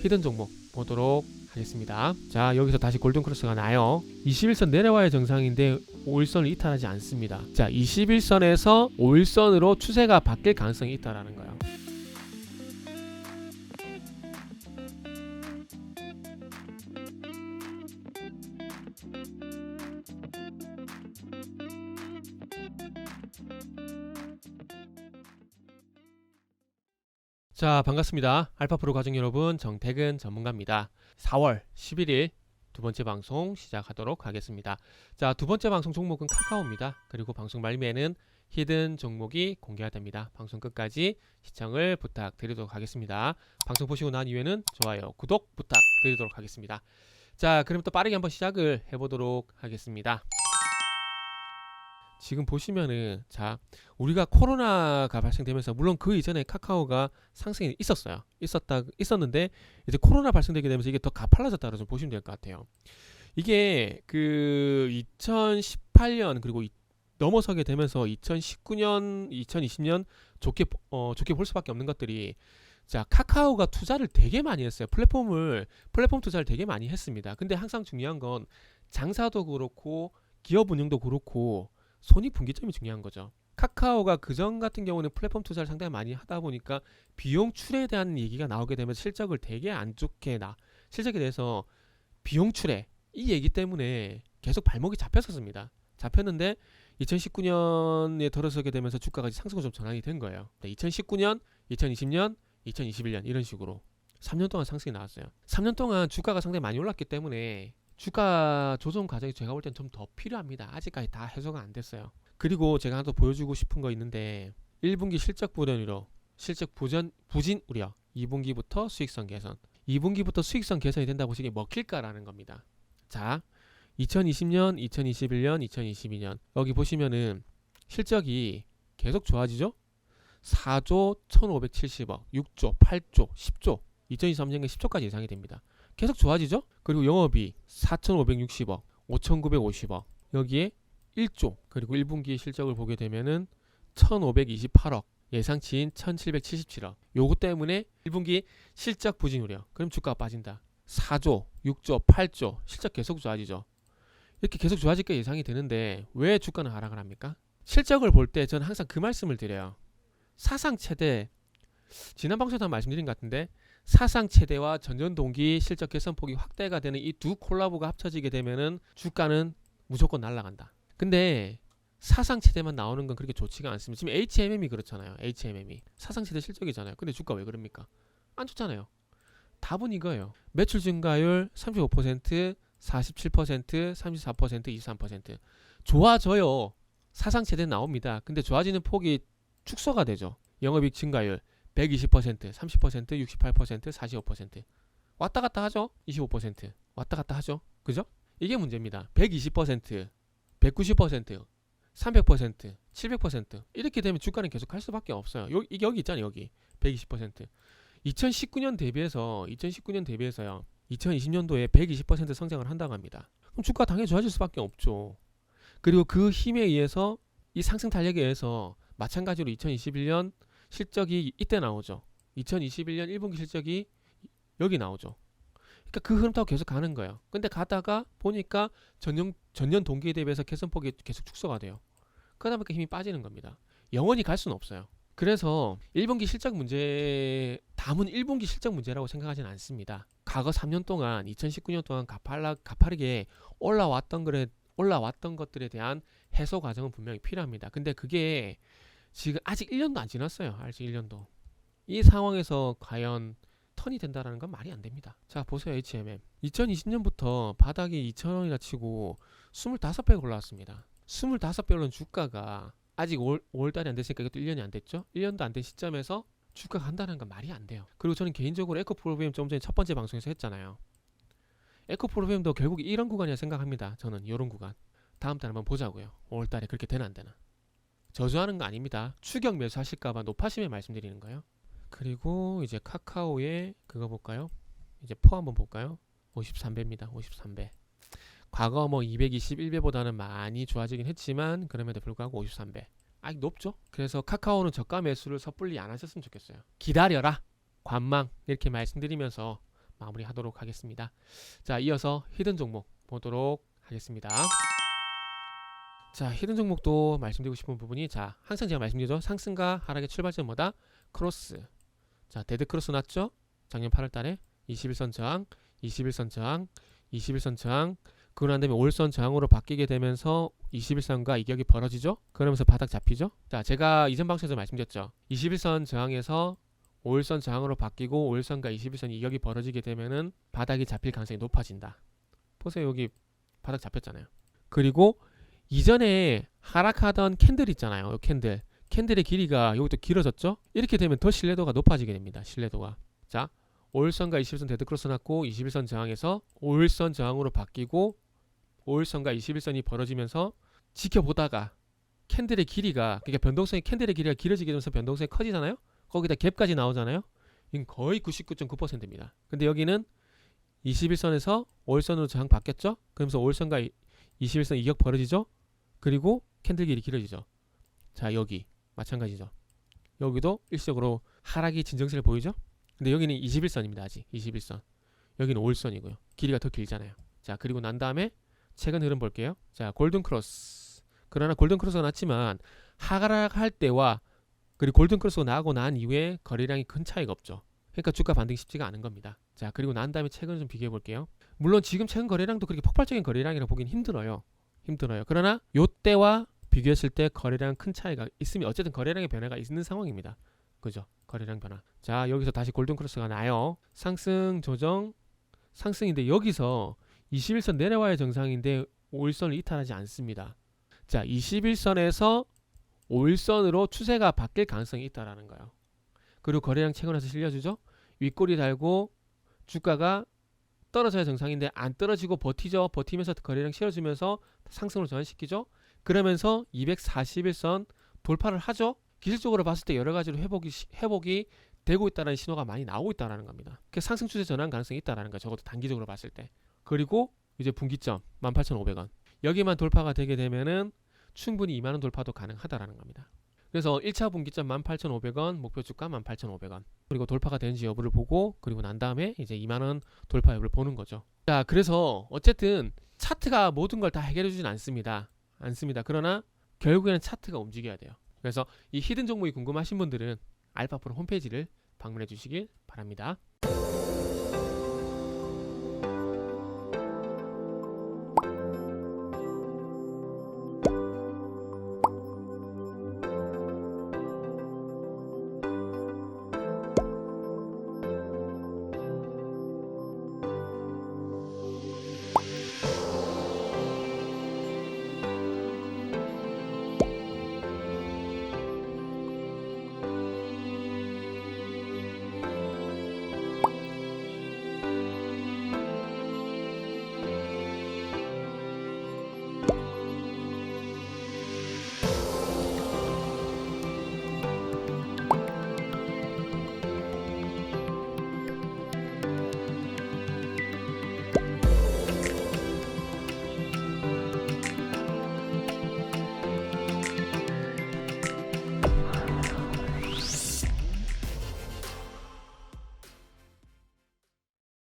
히든 종목 보도록 하겠습니다. 자, 여기서 다시 골든크로스가 나요. 21선 내려와야 정상인데 5일선을 이탈하지 않습니다. 자, 21선에서 5일선으로 추세가 바뀔 가능성이 있다라는 거예요. 자, 반갑습니다. 알파프로 가족 여러분, 정택은 전문가입니다. 4월 11일 두 번째 방송 시작하도록 하겠습니다. 자, 두 번째 방송 종목은 카카오입니다. 그리고 방송 말미에는 히든 종목이 공개가 됩니다. 방송 끝까지 시청을 부탁드리도록 하겠습니다. 방송 보시고 난 이후에는 좋아요, 구독 부탁드리도록 하겠습니다. 자, 그럼 또 빠르게 한번 시작을 해보도록 하겠습니다. 지금 보시면은, 자, 우리가 코로나가 발생되면서 물론 그 이전에 카카오가 상승이 있었는데 이제 코로나 발생되게 되면서 이게 더 가팔라졌다고 좀 보시면 될 것 같아요. 이게 그 2018년 그리고 넘어서게 되면서 2019년, 2020년 좋게 볼 수밖에 없는 것들이, 자, 카카오가 투자를 되게 많이 했어요. 플랫폼 투자를 되게 많이 했습니다. 근데 항상 중요한 건 장사도 그렇고 기업 운영도 그렇고 손익분기점이 중요한 거죠. 카카오가 그전 같은 경우는 플랫폼 투자를 상당히 많이 하다 보니까 비용출에 대한 얘기가 나오게 되면 실적을 되게 안 좋게 실적에 대해서 비용출에 이 얘기 때문에 계속 발목이 잡혔었습니다. 잡혔는데 2019년에 들어서게 되면서 주가가 상승으로 좀 전환이 된 거예요. 2019년, 2020년, 2021년 이런 식으로 3년 동안 상승이 나왔어요. 3년 동안 주가가 상당히 많이 올랐기 때문에 주가 조정 과정이 제가 볼 땐 좀 더 필요합니다. 아직까지 다 해소가 안 됐어요. 그리고 제가 하나 더 보여주고 싶은 거 있는데, 1분기 실적 부진 우려, 2분기부터 수익성 개선, 2분기부터 수익성 개선이 된다고 보시기에 먹힐까라는 겁니다. 자, 2020년, 2021년, 2022년 여기 보시면은 실적이 계속 좋아지죠? 4조 1570억, 6조, 8조, 10조, 2023년에 10조까지 예상이 됩니다. 계속 좋아지죠? 그리고 영업이 4,560억, 5,950억, 여기에 1조, 그리고 1분기 실적을 보게 되면은 1,528억, 예상치인 1,777억. 요거 때문에 1분기 실적 부진 우려. 그럼 주가가 빠진다. 4조, 6조, 8조, 실적 계속 좋아지죠. 이렇게 계속 좋아질 게 예상이 되는데 왜 주가는 하락을 합니까? 실적을 볼 때 저는 항상 그 말씀을 드려요. 사상 최대, 지난 방송에서 말씀드린 것 같은데, 사상 최대와 전년 동기 실적 개선폭이 확대가 되는 이 두 콜라보가 합쳐지게 되면은 주가는 무조건 날아간다. 근데 사상 최대만 나오는 건 그렇게 좋지가 않습니다. 지금 HMM이 그렇잖아요. HMM이 사상 최대 실적이잖아요. 근데 주가 왜 그럽니까? 안 좋잖아요. 답은 이거예요. 매출 증가율 35%, 47%, 34%, 23%. 좋아져요. 사상 최대 나옵니다. 근데 좋아지는 폭이 축소가 되죠. 영업이익 증가율 120%, 30%, 68%, 45%. 왔다 갔다 하죠. 25%. 왔다 갔다 하죠. 그죠? 이게 문제입니다. 120%, 190%, 300%, 700% 이렇게 되면 주가는 계속 할 수밖에 없어요. 여기 있잖아요. 여기 120%. 2019년 대비해서요. 2020년도에 120% 성장을 한다고 합니다. 그럼 주가 당연히 좋아질 수밖에 없죠. 그리고 그 힘에 의해서, 이 상승 탄력에 의해서 마찬가지로 2021년 실적이 이때 나오죠. 2021년 1분기 실적이 여기 나오죠. 그러니까 그 흐름 타고 계속 가는 거예요. 근데 가다가 보니까 전년 동기에 대비해서 개선폭이 계속 축소가 돼요. 그러다 보니까 힘이 빠지는 겁니다. 영원히 갈 수는 없어요. 그래서 1분기 실적 문제, 담은 1분기 실적 문제라고 생각하지는 않습니다. 과거 3년 동안, 2019년 동안 가파르게 올라왔던 것들에 대한 해소 과정은 분명히 필요합니다. 근데 그게 지금 아직 1년도 안 지났어요. 아직 1년도. 이 상황에서 과연 턴이 된다는 건 말이 안 됩니다. 자, 보세요. HMM 2020년부터 바닥이 2,000원이나 치고 25배가 올라왔습니다. 25배 오른 주가가 아직 5월달이 안 됐으니까 이것도 1년이 안 됐죠. 1년도 안 된 시점에서 주가가 한다는 건 말이 안 돼요. 그리고 저는 개인적으로 에코프로비엠 좀 전에 첫 번째 방송에서 했잖아요. 에코프로비엠도 결국 이런 구간이라 생각합니다. 저는 이런 구간. 다음 달에 한번 보자고요. 5월달에 그렇게 되나 안 되나. 저주하는 거 아닙니다. 추격 매수하실까봐 높아심에 말씀드리는 거예요. 그리고 이제 카카오의 그거 볼까요? 이제 포 한번 볼까요? 53배입니다. 53배. 과거 뭐 221배보다는 많이 좋아지긴 했지만 그럼에도 불구하고 53배. 아직 높죠? 그래서 카카오는 저가 매수를 섣불리 안 하셨으면 좋겠어요. 기다려라. 관망 이렇게 말씀드리면서 마무리하도록 하겠습니다. 자, 이어서 히든 종목 보도록 하겠습니다. 자, 히든 종목도 말씀드리고 싶은 부분이, 자, 항상 제가 말씀드리죠. 상승과 하락의 출발점 뭐다? 크로스. 자, 데드 크로스 났죠? 작년 8월 달에 21선 저항, 21선 저항, 21선 저항. 그러고 난 다음에 5일선 저항으로 바뀌게 되면서 21선과 이격이 벌어지죠? 그러면서 바닥 잡히죠? 자, 제가 이전 방송에서 말씀드렸죠. 21선 저항에서 5일선 저항으로 바뀌고 5일선과 21선 이격이 벌어지게 되면은 바닥이 잡힐 가능성이 높아진다. 보세요. 여기 바닥 잡혔잖아요. 그리고 이전에 하락하던 캔들 있잖아요. 캔들의 길이가 여기도 길어졌죠? 이렇게 되면 더 신뢰도가 높아지게 됩니다. 신뢰도가. 자, 5일선과 21선 데드크로스 났고 21선 저항에서 5일선 저항으로 바뀌고 5일선과 21선이 벌어지면서 지켜보다가 캔들의 길이가, 그러니까 변동성이, 캔들의 길이가 길어지게 되면서 변동성이 커지잖아요. 거기다 갭까지 나오잖아요. 이건 거의 99.9%입니다. 근데 여기는 21선에서 5일선으로 저항 바뀌었죠? 그러면서 5일선과 21선 이격 벌어지죠? 그리고 캔들 길이 길어지죠. 자, 여기 마찬가지죠. 여기도 일시적으로 하락이 진정세를 보이죠? 근데 여기는 21선입니다. 아직 21선. 여기는 5일선이고요. 길이가 더 길잖아요. 자, 그리고 난 다음에 최근 흐름 볼게요. 자, 골든 크로스. 그러나 골든 크로스가 났지만 하락할 때와 그리고 골든 크로스가 나고 난 이후에 거래량이 큰 차이가 없죠. 그러니까 주가 반등이 쉽지가 않은 겁니다. 자, 그리고 난 다음에 최근을 좀 비교해 볼게요. 물론 지금 최근 거래량도 그렇게 폭발적인 거래량이라고 보긴 힘들어요. 그러나 요때와 비교했을 때 거래량 큰 차이가 있으면 어쨌든 거래량의 변화가 있는 상황입니다. 그죠? 거래량 변화. 자, 여기서 다시 골든 크로스가 나요. 상승 조정 상승인데 여기서 21선 내려와야 정상인데 5일선을 이탈하지 않습니다. 자, 21선에서 5일선으로 추세가 바뀔 가능성이 있다라는 거예요. 그리고 거래량 최근 와서 실려주죠. 윗꼬리 달고 주가가 떨어져야 정상인데 안 떨어지고 버티죠. 버티면서 거래량 실어주면서 상승으로 전환시키죠. 그러면서 241선 돌파를 하죠. 기술적으로 봤을 때 여러 가지로 회복이 되고 있다는 신호가 많이 나오고 있다는 겁니다. 그 상승 추세 전환 가능성이 있다는 거예요. 적어도 단기적으로 봤을 때. 그리고 이제 분기점 18,500원. 여기만 돌파가 되게 되면은 충분히 2만원 돌파도 가능하다라는 겁니다. 그래서 1차 분기점 18,500원, 목표 주가 18,500원. 그리고 돌파가 되는지 여부를 보고, 그리고 난 다음에 이제 2만원 돌파 여부를 보는 거죠. 자, 그래서 어쨌든 차트가 모든 걸 다 해결해 주진 않습니다. 그러나 결국에는 차트가 움직여야 돼요. 그래서 이 히든 종목이 궁금하신 분들은 알파프로 홈페이지를 방문해 주시길 바랍니다.